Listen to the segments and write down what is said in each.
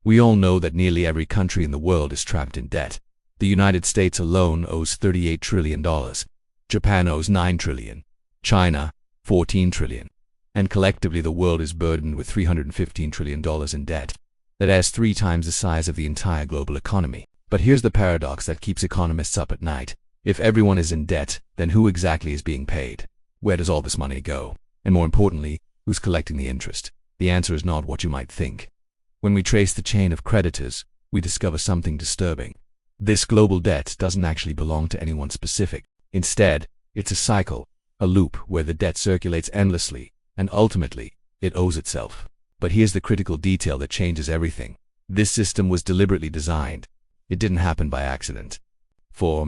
We all know that nearly every country in the world is trapped in debt. The United States alone owes $38 trillion. Japan owes $9 trillion. China, $14 trillion. And collectively the world is burdened with $315 trillion in debt. That is 3 times the size of the entire global economy. But here's the paradox that keeps economists up at night. If everyone is in debt, then who exactly is being paid? Where does all this money go? And more importantly, who's collecting the interest? The answer is not what you might think. When we trace the chain of creditors, we discover something disturbing. This global debt doesn't actually belong to anyone specific. Instead, it's a cycle, a loop where the debt circulates endlessly, and ultimately, it owes itself. But here's the critical detail that changes everything. This system was deliberately designed. It didn't happen by accident. Four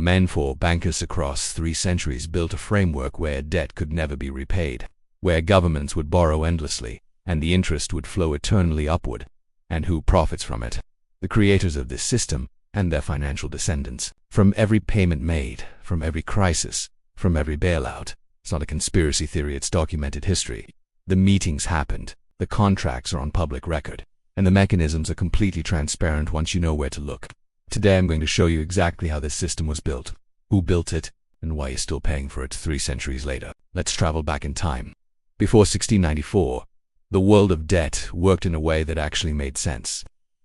bankers across 3 centuries built a framework where debt could never be repaid, where governments would borrow endlessly, and the interest would flow eternally upward. And who profits from it? The creators of this system and their financial descendants. From every payment made, from every crisis, from every bailout. It's not a conspiracy theory, it's documented history. The meetings happened, the contracts are on public record, and the mechanisms are completely transparent once you know where to look. Today I'm going to show you exactly how this system was built, who built it, and why you're still paying for it 3 centuries later. Let's travel back in time. Before 1694, the world of debt worked in a way that actually made sense.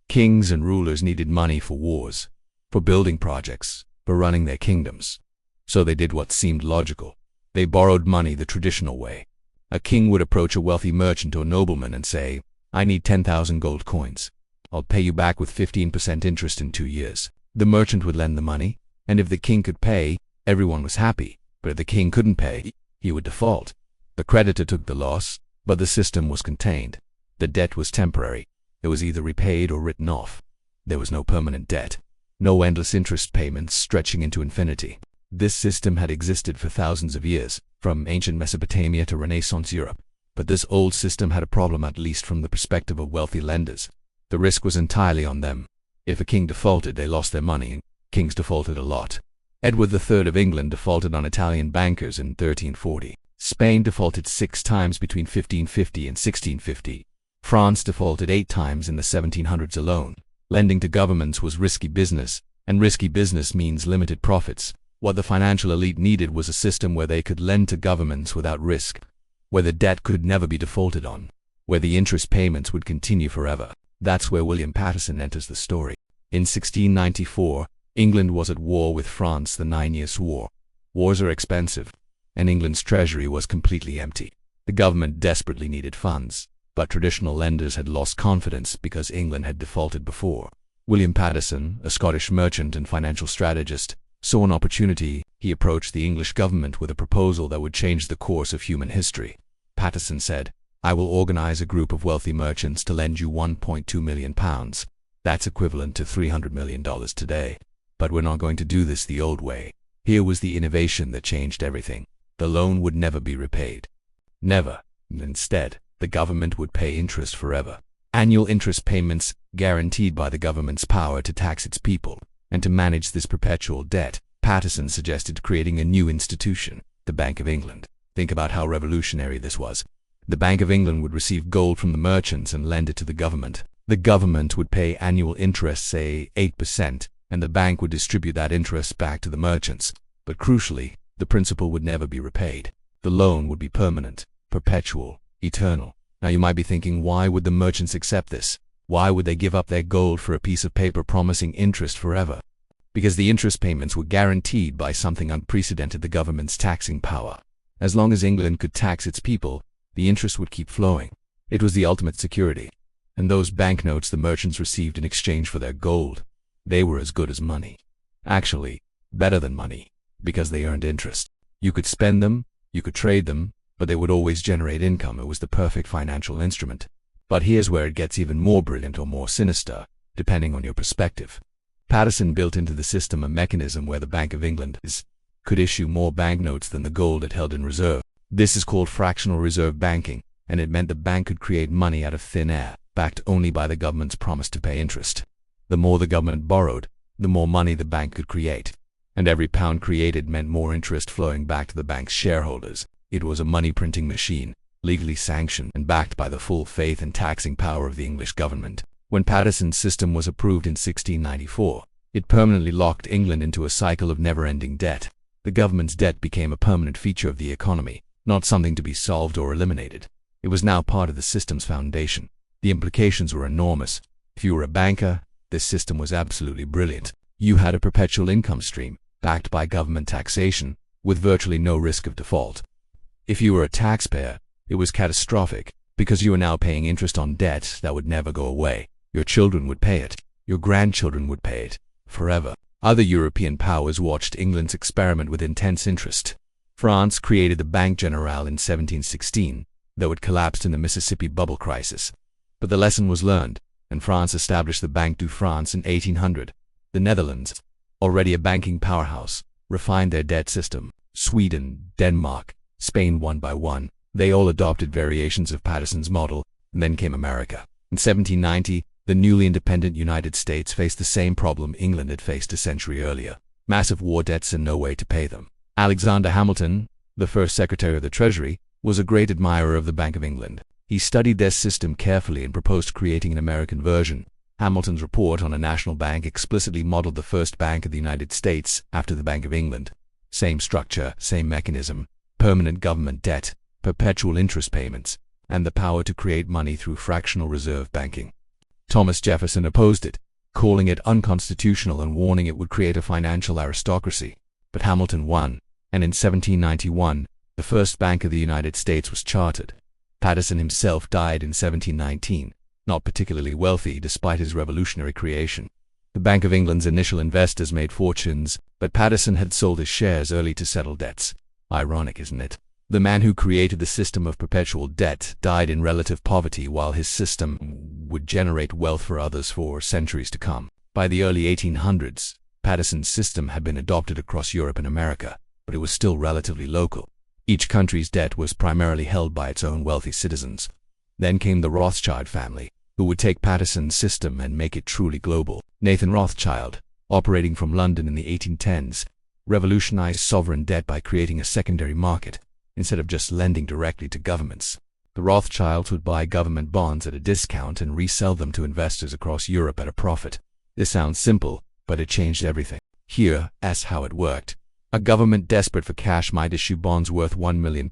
Kings and rulers needed money for wars, for building projects, for running their kingdoms. So they did what seemed logical. They borrowed money the traditional way. A king would approach a wealthy merchant or nobleman and say, "I need 10,000 gold coins. I'll pay you back with 15% interest in 2 years." The merchant would lend the money, and if the king could pay, everyone was happy. But if the king couldn't pay, he would default. The creditor took the loss, but the system was contained. The debt was temporary. It was either repaid or written off. There was no permanent debt. No endless interest payments stretching into infinity. This system had existed for thousands of years, from ancient Mesopotamia to Renaissance Europe. But this old system had a problem, at least from the perspective of wealthy lenders. The risk was entirely on them. If a king defaulted, they lost their money, and kings defaulted a lot. Edward III of England defaulted on Italian bankers in 1340. Spain defaulted 6 times between 1550 and 1650. France defaulted 8 times in the 1700s alone. Lending to governments was risky business, and risky business means limited profits. What the financial elite needed was a system where they could lend to governments without risk, where the debt could never be defaulted on, where the interest payments would continue forever. That's where William Paterson enters the story. In 1694, England was at war with France, the 9 Years' War. Wars are expensive, and England's treasury was completely empty. The government desperately needed funds, but traditional lenders had lost confidence because England had defaulted before. William Paterson, a Scottish merchant and financial strategist, saw an opportunity. He approached the English government with a proposal that would change the course of human history. Paterson said, "I will organize a group of wealthy merchants to lend you £1.2 million. That's equivalent to $300 million today. But we're not going to do this the old way." Here was the innovation that changed everything. The loan would never be repaid. Never. Instead, the government would pay interest forever. Annual interest payments guaranteed by the government's power to tax its people. And to manage this perpetual debt, Paterson suggested creating a new institution, the Bank of England. Think about how revolutionary this was. The Bank of England would receive gold from the merchants and lend it to the government. The government would pay annual interest, say 8%, and the bank would distribute that interest back to the merchants. But crucially, the principal would never be repaid. The loan would be permanent, perpetual, eternal. Now you might be thinking, why would the merchants accept this? Why would they give up their gold for a piece of paper promising interest forever? Because the interest payments were guaranteed by something unprecedented: the government's taxing power. As long as England could tax its people, the interest would keep flowing. It was the ultimate security. And those banknotes the merchants received in exchange for their gold, they were as good as money. Actually, better than money, because they earned interest. You could spend them, you could trade them, but they would always generate income. It was the perfect financial instrument. But here's where it gets even more brilliant or more sinister, depending on your perspective. Paterson built into the system a mechanism where the Bank of England could issue more banknotes than the gold it held in reserve. This is called fractional reserve banking, and it meant the bank could create money out of thin air, backed only by the government's promise to pay interest. The more the government borrowed, the more money the bank could create. And every pound created meant more interest flowing back to the bank's shareholders. It was a money-printing machine, legally sanctioned and backed by the full faith and taxing power of the English government. When Paterson's system was approved in 1694, it permanently locked England into a cycle of never-ending debt. The government's debt became a permanent feature of the economy, not something to be solved or eliminated. It was now part of the system's foundation. The implications were enormous. If you were a banker, this system was absolutely brilliant. You had a perpetual income stream, backed by government taxation, with virtually no risk of default. If you were a taxpayer, it was catastrophic, because you were now paying interest on debt that would never go away. Your children would pay it. Your grandchildren would pay it. Forever. Other European powers watched England's experiment with intense interest. France created the Banque Generale in 1716, though it collapsed in the Mississippi bubble crisis. But the lesson was learned, and France established the Banque de France in 1800. The Netherlands, already a banking powerhouse, refined their debt system. Sweden, Denmark, Spain, one by one, they all adopted variations of Paterson's model, and then came America. In 1790, the newly independent United States faced the same problem England had faced a century earlier: massive war debts and no way to pay them. Alexander Hamilton, the first Secretary of the Treasury, was a great admirer of the Bank of England. He studied their system carefully and proposed creating an American version. Hamilton's report on a national bank explicitly modeled the first Bank of the United States after the Bank of England. Same structure, same mechanism, permanent government debt, perpetual interest payments, and the power to create money through fractional reserve banking. Thomas Jefferson opposed it, calling it unconstitutional and warning it would create a financial aristocracy. But Hamilton won, and in 1791, the first Bank of the United States was chartered. Paterson himself died in 1719, not particularly wealthy despite his revolutionary creation. The Bank of England's initial investors made fortunes, but Paterson had sold his shares early to settle debts. Ironic, isn't it? The man who created the system of perpetual debt died in relative poverty while his system would generate wealth for others for centuries to come. By the early 1800s, Paterson's system had been adopted across Europe and America, but it was still relatively local. Each country's debt was primarily held by its own wealthy citizens. Then came the Rothschild family, who would take Paterson's system and make it truly global. Nathan Rothschild, operating from London in the 1810s, revolutionized sovereign debt by creating a secondary market, instead of just lending directly to governments. The Rothschilds would buy government bonds at a discount and resell them to investors across Europe at a profit. This sounds simple, but it changed everything. Here's how it worked. A government desperate for cash might issue bonds worth £1 million,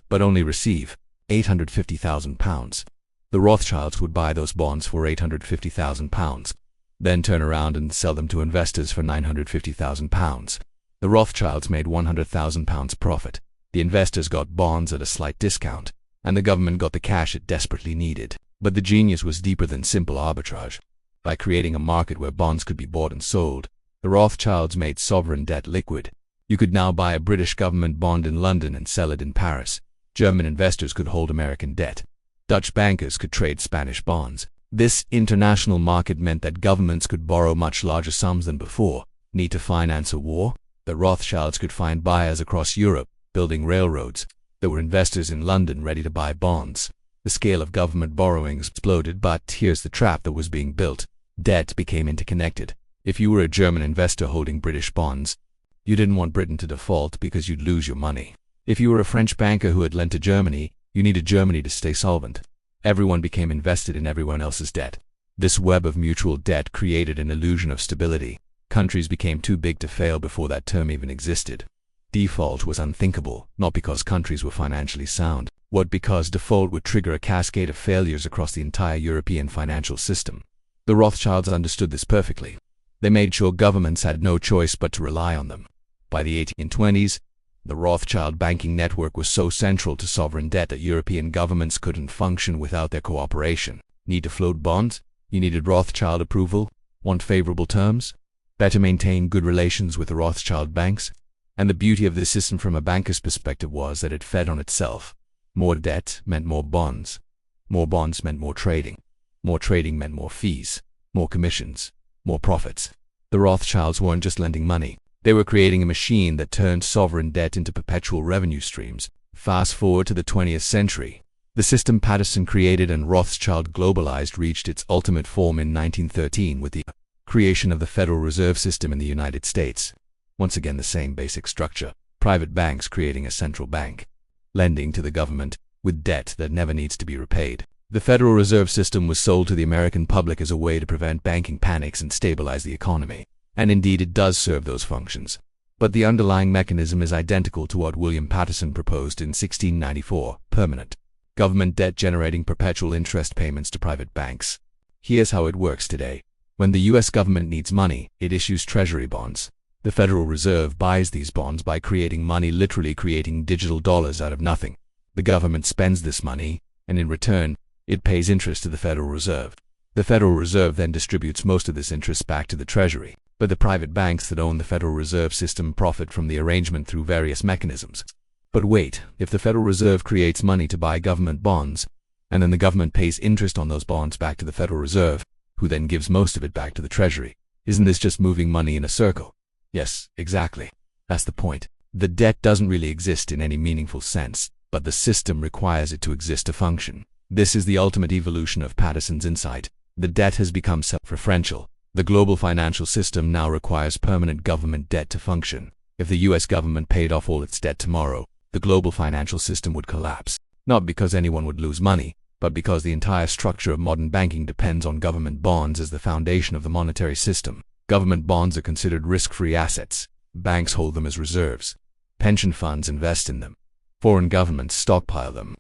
but only receive £850,000. The Rothschilds would buy those bonds for £850,000, then turn around and sell them to investors for £950,000. The Rothschilds made £100,000 profit. The investors got bonds at a slight discount, and the government got the cash it desperately needed. But the genius was deeper than simple arbitrage. By creating a market where bonds could be bought and sold, the Rothschilds made sovereign debt liquid. You could now buy a British government bond in London and sell it in Paris. German investors could hold American debt. Dutch bankers could trade Spanish bonds. This international market meant that governments could borrow much larger sums than before. Need to finance a war? The Rothschilds could find buyers across Europe, building railroads. There were investors in London ready to buy bonds. The scale of government borrowings exploded, but here's the trap that was being built. Debt became interconnected. If you were a German investor holding British bonds, you didn't want Britain to default because you'd lose your money. If you were a French banker who had lent to Germany, you needed Germany to stay solvent. Everyone became invested in everyone else's debt. This web of mutual debt created an illusion of stability. Countries became too big to fail before that term even existed. Default was unthinkable, not because countries were financially sound, but because default would trigger a cascade of failures across the entire European financial system. The Rothschilds understood this perfectly. They made sure governments had no choice but to rely on them. By the 1820s, the Rothschild banking network was so central to sovereign debt that European governments couldn't function without their cooperation. Need to float bonds? You needed Rothschild approval? Want favorable terms? Better maintain good relations with the Rothschild banks? And the beauty of this system from a banker's perspective was that it fed on itself. More debt meant more bonds. More bonds meant more trading. More trading meant more fees, more commissions, more profits. The Rothschilds weren't just lending money. They were creating a machine that turned sovereign debt into perpetual revenue streams. Fast forward to the 20th century. The system Paterson created and Rothschild globalized reached its ultimate form in 1913 with the creation of the Federal Reserve System in the United States. Once again, the same basic structure. Private banks creating a central bank, lending to the government with debt that never needs to be repaid. The Federal Reserve System was sold to the American public as a way to prevent banking panics and stabilize the economy. And indeed it does serve those functions. But the underlying mechanism is identical to what William Paterson proposed in 1694, permanent government debt generating perpetual interest payments to private banks. Here's how it works today. When the US government needs money, it issues treasury bonds. The Federal Reserve buys these bonds by creating money, literally creating digital dollars out of nothing. The government spends this money, and in return, it pays interest to the Federal Reserve. The Federal Reserve then distributes most of this interest back to the Treasury. But the private banks that own the Federal Reserve System profit from the arrangement through various mechanisms. But wait, if the Federal Reserve creates money to buy government bonds, and then the government pays interest on those bonds back to the Federal Reserve, who then gives most of it back to the Treasury, isn't this just moving money in a circle? Yes, exactly. That's the point. The debt doesn't really exist in any meaningful sense, but the system requires it to exist to function. This is the ultimate evolution of Paterson's insight. The debt has become self-referential. The global financial system now requires permanent government debt to function. If the US government paid off all its debt tomorrow, the global financial system would collapse. Not because anyone would lose money, but because the entire structure of modern banking depends on government bonds as the foundation of the monetary system. Government bonds are considered risk-free assets. Banks hold them as reserves. Pension funds invest in them. Foreign governments stockpile them.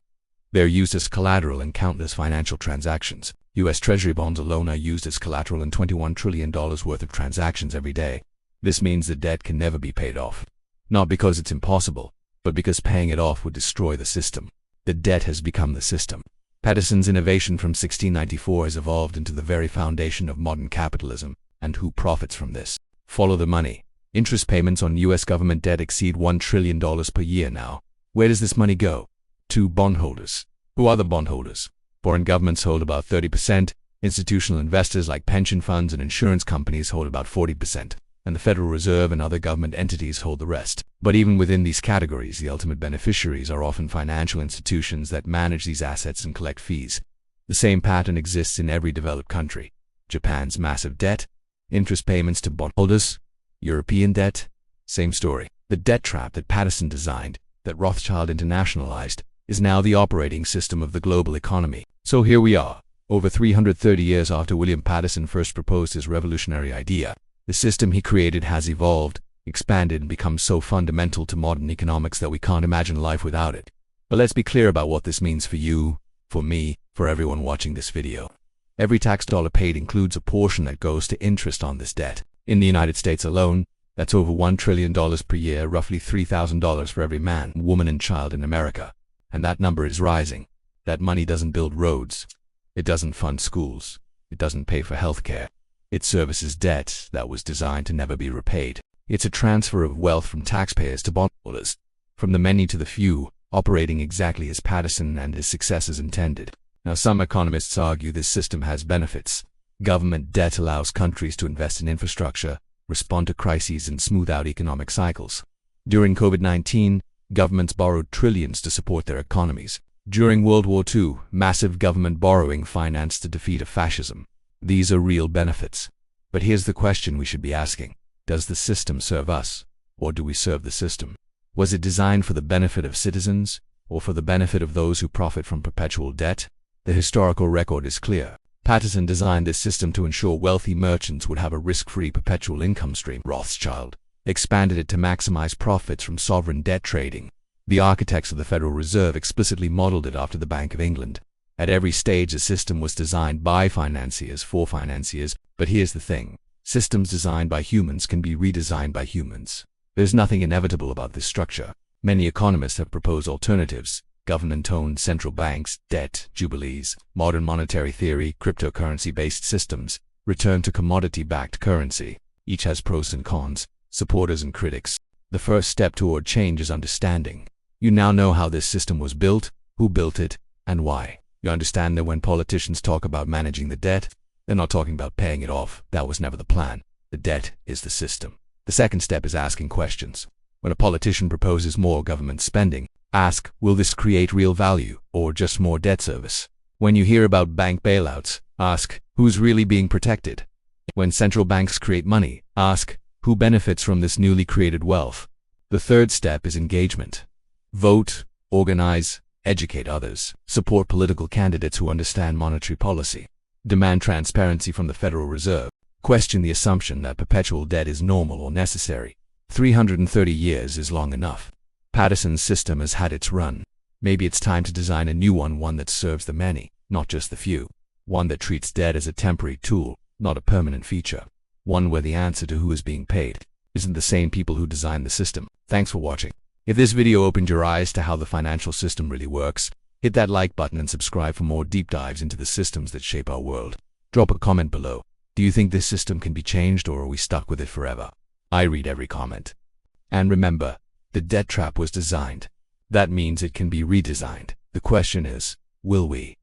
They're used as collateral in countless financial transactions. US Treasury bonds alone are used as collateral in $21 trillion worth of transactions every day. This means the debt can never be paid off. Not because it's impossible, but because paying it off would destroy the system. The debt has become the system. Paterson's innovation from 1694 has evolved into the very foundation of modern capitalism, and who profits from this? Follow the money. Interest payments on US government debt exceed $1 trillion per year now. Where does this money go? To bondholders. Who are the bondholders? Foreign governments hold about 30%, institutional investors like pension funds and insurance companies hold about 40%, and the Federal Reserve and other government entities hold the rest. But even within these categories, the ultimate beneficiaries are often financial institutions that manage these assets and collect fees. The same pattern exists in every developed country. Japan's massive debt, interest payments to bondholders, European debt, same story. The debt trap that Paterson designed, that Rothschild internationalized, is now the operating system of the global economy. So here we are, over 330 years after William Paterson first proposed his revolutionary idea. The system he created has evolved, expanded, and become so fundamental to modern economics that we can't imagine life without it. But let's be clear about what this means for you, for me, for everyone watching this video. Every tax dollar paid includes a portion that goes to interest on this debt. In the United States alone, that's over $1 trillion per year, roughly $3,000 for every man, woman, and child in America. And that number is rising. That money doesn't build roads. It doesn't fund schools. It doesn't pay for healthcare. It services debt that was designed to never be repaid. It's a transfer of wealth from taxpayers to bondholders, from the many to the few, operating exactly as Paterson and his successors intended. Now, some economists argue this system has benefits. Government debt allows countries to invest in infrastructure, respond to crises, and smooth out economic cycles. During COVID-19, governments borrowed trillions to support their economies. During World War II, massive government borrowing financed the defeat of fascism. These are real benefits. But here's the question we should be asking. Does the system serve us, or do we serve the system? Was it designed for the benefit of citizens, or for the benefit of those who profit from perpetual debt? The historical record is clear. Paterson designed this system to ensure wealthy merchants would have a risk-free perpetual income stream. Rothschild expanded it to maximize profits from sovereign debt trading. The architects of the Federal Reserve explicitly modeled it after the Bank of England. At every stage, the system was designed by financiers for financiers. But here's the thing. Systems designed by humans can be redesigned by humans. There's nothing inevitable about this structure. Many economists have proposed alternatives. Government-owned central banks, debt, jubilees, modern monetary theory, cryptocurrency-based systems, return to commodity-backed currency. Each has pros and cons, supporters and critics. The first step toward change is understanding. You now know how this system was built, who built it, and why. You understand that when politicians talk about managing the debt, they're not talking about paying it off. That was never the plan. The debt is the system. The second step is asking questions. When a politician proposes more government spending, ask, will this create real value, or just more debt service? When you hear about bank bailouts, ask, who's really being protected? When central banks create money, ask, who benefits from this newly created wealth? The third step is engagement. Vote, organize, Educate others. Support political candidates who understand monetary policy. Demand transparency from the Federal Reserve. Question the assumption that perpetual debt is normal or necessary. 330 years is long enough. Paterson's system has had its run. Maybe it's time to design a new one that serves the many, not just the few. One that treats debt as a temporary tool, not a permanent feature. One where the answer to who is being paid isn't the same people who designed the system. Thanks for watching. If this video opened your eyes to how the financial system really works, hit that like button and subscribe for more deep dives into the systems that shape our world. Drop a comment below. Do you think this system can be changed, or are we stuck with it forever? I read every comment. And remember, the debt trap was designed. That means it can be redesigned. The question is, will we?